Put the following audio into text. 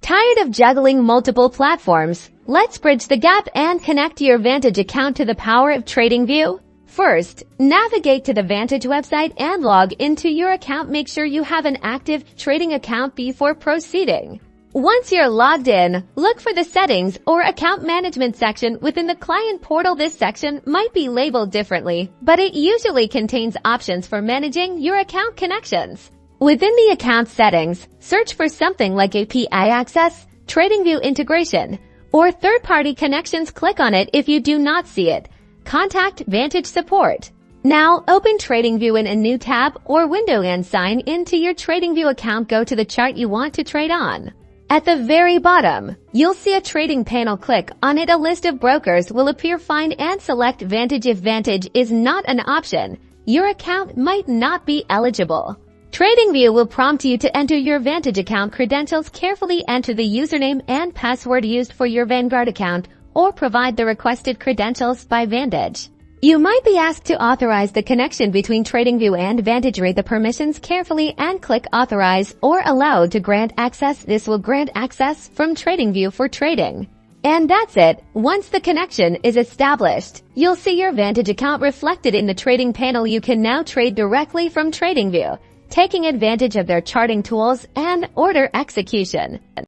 Tired of juggling multiple platforms? Let's bridge the gap and connect your Vantage account to the power of TradingView. First, navigate to the Vantage website and log into your account. Make sure you have an active trading account before proceeding. Once you're logged in, look for the Settings or Account Management section within the Client portal. This section might be labeled differently, but it usually contains options for managing your account connections. Within the account settings, search for something like API access, TradingView integration, or third-party connections. Click on it if you do not see it. Contact Vantage support. Now, open TradingView in a new tab or window and sign into your TradingView account. Go to the chart you want to trade on. At the very bottom, you'll see a trading panel. Click on it. A list of brokers will appear. Find and select Vantage. If Vantage is not an option, your account might not be eligible. TradingView will prompt you to enter your Vantage account credentials. Carefully enter the username and password used for your Vanguard account or provide the requested credentials by Vantage. You might be asked to authorize the connection between TradingView and Vantage. Read the permissions carefully and click Authorize or Allow to grant access. This will grant access from TradingView for trading. And that's it. Once the connection is established, you'll see your Vantage account reflected in the trading panel. You can now trade directly from TradingView, taking advantage of their charting tools and order execution.